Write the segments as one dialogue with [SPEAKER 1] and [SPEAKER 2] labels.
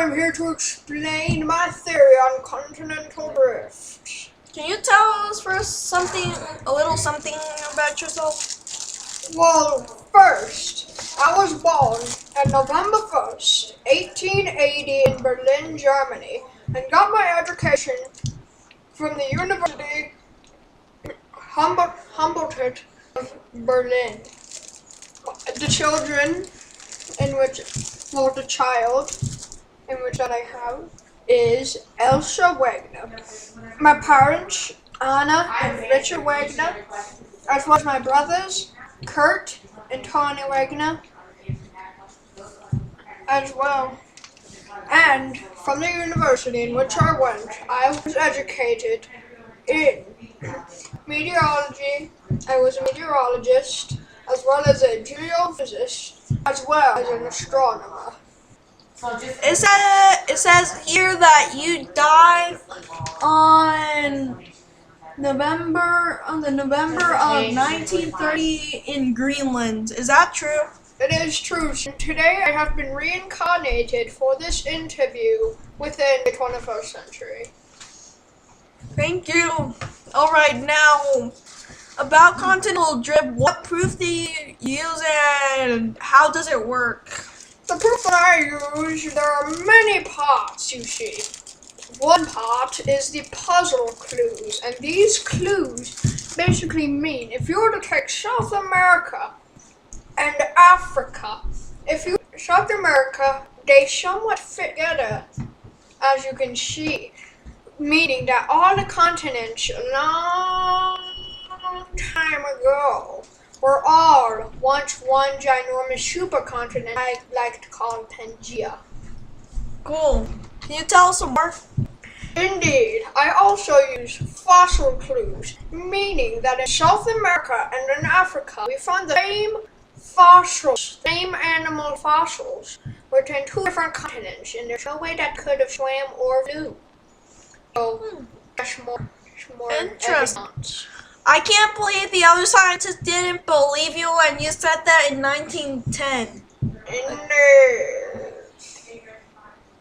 [SPEAKER 1] I'm here to explain my theory on continental drift.
[SPEAKER 2] Can you tell us first a little something about yourself?
[SPEAKER 1] Well, first, I was born on November 1st, 1880 in Berlin, Germany, and got my education from the University Humboldt of Berlin. The child in which that I have is Alfred Wegener. My parents, Anna and Richard Wegener, as well as my brothers, Kurt and Tony Wegener, as well. And from the university in which I went, I was educated in meteorology. I was a meteorologist, as well as a geophysicist, as well as an astronomer.
[SPEAKER 2] It says here that you died on November of 1930 in Greenland. Is that true?
[SPEAKER 1] It is true. Today I have been reincarnated for this interview within the 21st century.
[SPEAKER 2] Thank you. Alright, now, about continental drift, what proof do you use and how does it work?
[SPEAKER 1] The proof that I use, there are many parts, you see. One part is the puzzle clues, and these clues basically mean if you were to take South America and Africa, South America, they somewhat fit together, as you can see, meaning that all the continents a long time ago were all once one ginormous supercontinent I like to call Pangea.
[SPEAKER 2] Cool. Can you tell us some more?
[SPEAKER 1] Indeed, I also use fossil clues, meaning that in South America and in Africa we found the same animal fossils, within two different continents, and there's no way that could have swam or flew. So, that's more
[SPEAKER 2] Interesting.
[SPEAKER 1] evidence.
[SPEAKER 2] I can't believe the other scientists didn't believe you and you said that in 1910.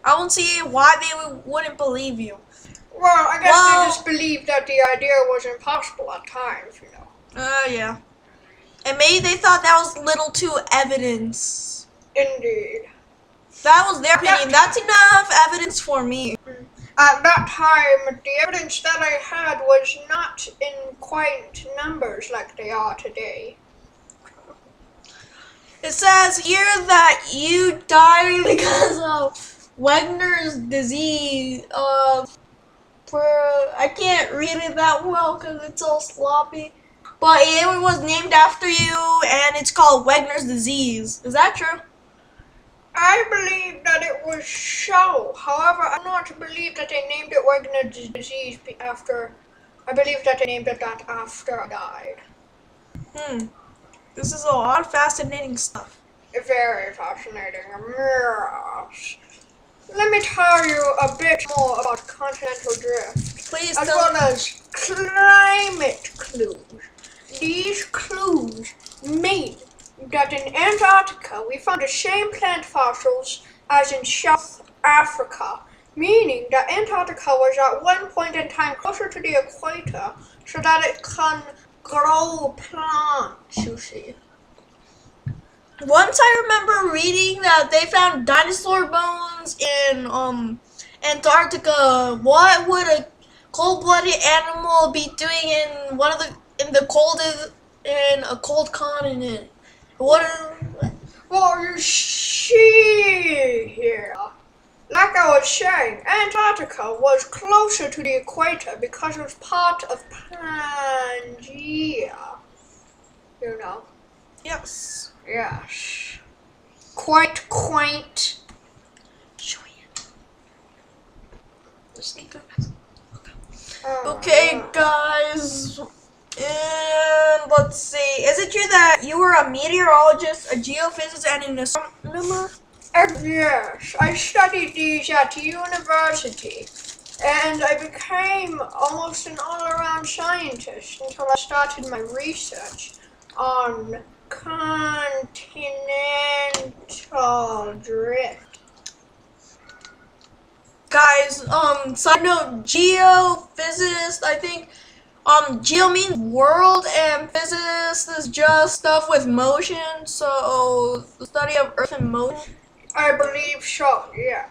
[SPEAKER 2] I don't see why they wouldn't believe you.
[SPEAKER 1] Well, I guess they just believed that the idea was impossible at times, you know.
[SPEAKER 2] Yeah. And maybe they thought that was little too evidence.
[SPEAKER 1] Indeed.
[SPEAKER 2] That was their opinion. That's enough evidence for me.
[SPEAKER 1] At that time, the evidence that I had was not in quite numbers like they are today.
[SPEAKER 2] It says here that you died because of Wegener's disease. I can't read it that well because it's all sloppy. But it was named after you, and it's called Wegener's disease. Is that true?
[SPEAKER 1] I believe that it was so. However, I do not believe that they named it Wegener's disease after. I believe that they named it that after I died.
[SPEAKER 2] This is a lot of fascinating stuff.
[SPEAKER 1] Very fascinating. Yes. Let me tell you a bit more about continental drift.
[SPEAKER 2] Please
[SPEAKER 1] as
[SPEAKER 2] tell
[SPEAKER 1] well as climate clues. These clues mean that in Antarctica we found the same plant fossils as in South Africa, meaning that Antarctica was at one point in time closer to the equator so that it can grow plants, you see.
[SPEAKER 2] Once I remember reading that they found dinosaur bones in Antarctica. What would a cold-blooded animal be doing in a cold continent?
[SPEAKER 1] Well, you see here, like I was saying, Antarctica was closer to the equator because it was part of Pangea. You know?
[SPEAKER 2] Yes.
[SPEAKER 1] Yes. Quite quaint.
[SPEAKER 2] Okay, guys. And let's see. Is it true that you were a meteorologist, a geophysicist, and an astronomer?
[SPEAKER 1] Yes, I studied these at university, and I became almost an all-around scientist until I started my research on continental drift.
[SPEAKER 2] guys. Side note, geophysicist, I think. Geo means world, and physicist is just stuff with motion. So the study of Earth in motion.
[SPEAKER 1] I believe so, yeah.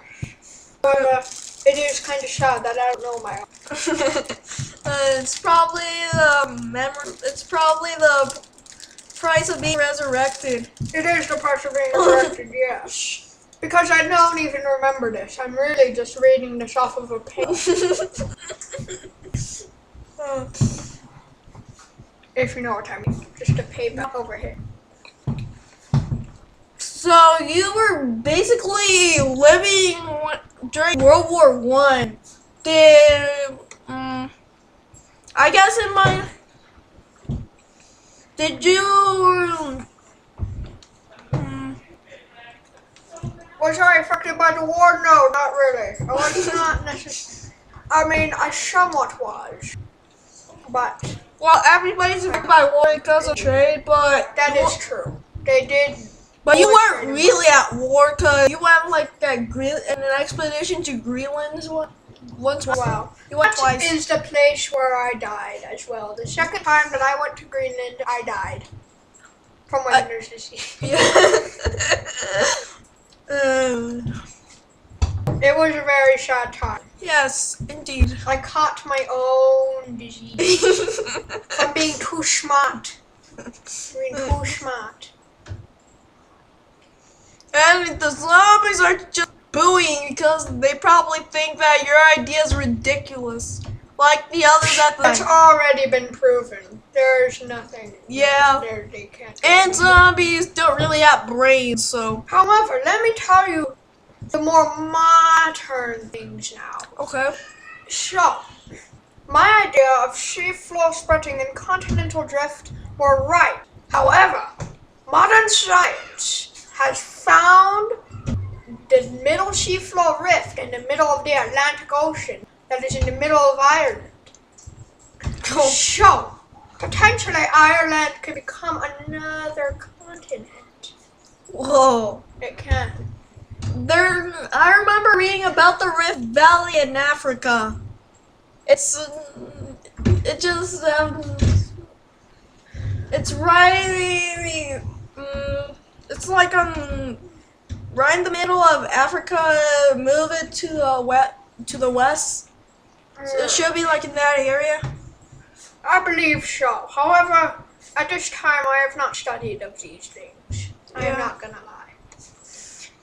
[SPEAKER 1] But it is kind of sad that I don't know my own.
[SPEAKER 2] It's probably It's probably the price of being resurrected.
[SPEAKER 1] It is the part of being resurrected, yes. Because I don't even remember this. I'm really just reading this off of a page. If you know what I mean. Just a paper over here.
[SPEAKER 2] So you were basically living during World War I. I guess did you?
[SPEAKER 1] Was I affected by the war? No, not really. I was not necessarily. I mean, I somewhat was. But.
[SPEAKER 2] Well, everybody's affected by war because of trade, but.
[SPEAKER 1] That is true. They did.
[SPEAKER 2] But you weren't really at war because you went like in an expedition to Greenland once.
[SPEAKER 1] Wow.
[SPEAKER 2] You went twice.
[SPEAKER 1] That is the place where I died as well. The second time that I went to Greenland, I died. From Wegener's disease.
[SPEAKER 2] Yeah.
[SPEAKER 1] It was a very sad time.
[SPEAKER 2] Yes, indeed.
[SPEAKER 1] I caught my own disease. From being too smart.
[SPEAKER 2] And the zombies are just booing because they probably think that your idea is ridiculous. Like the others at the
[SPEAKER 1] That's already been proven. There's nothing.
[SPEAKER 2] Yeah.
[SPEAKER 1] There they can't.
[SPEAKER 2] And zombies don't really have brains, so.
[SPEAKER 1] However, let me tell you the more modern things now.
[SPEAKER 2] Okay.
[SPEAKER 1] So, my idea of seafloor spreading and continental drift were right. However, modern science has found the middle seafloor rift in the middle of the Atlantic Ocean that is in the middle of Ireland. So, potentially Ireland could become another continent.
[SPEAKER 2] Whoa.
[SPEAKER 1] It can.
[SPEAKER 2] I remember reading about the Rift Valley in Africa. It's right. It's like right in the middle of Africa. Move it to the west. So it should be like in that area.
[SPEAKER 1] I believe so. However, at this time, I have not studied of these things. I am not gonna lie.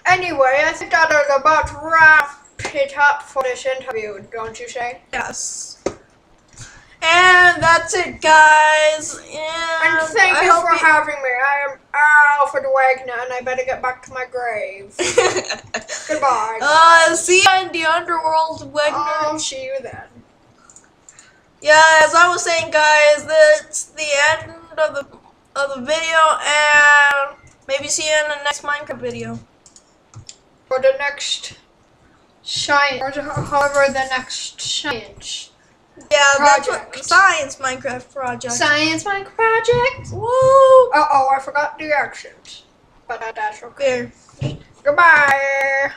[SPEAKER 1] Anyway, I think that is about to wrap it up for this interview, don't you say?
[SPEAKER 2] Yes. And that's it, guys.
[SPEAKER 1] And thank you for having me. I am Alfred Wegener, and I better get back to my grave. Goodbye.
[SPEAKER 2] See you in the underworld, Wegener.
[SPEAKER 1] I'll see you then.
[SPEAKER 2] Yeah, as I was saying, guys, that's the end of the video, and maybe see you in the next Minecraft video.
[SPEAKER 1] For the next science, or however the next science.
[SPEAKER 2] Yeah,
[SPEAKER 1] project.
[SPEAKER 2] That's what science Minecraft project.
[SPEAKER 1] Science Minecraft project?
[SPEAKER 2] Woo!
[SPEAKER 1] Uh-oh, I forgot the accent. But that's okay.
[SPEAKER 2] There.
[SPEAKER 1] Goodbye.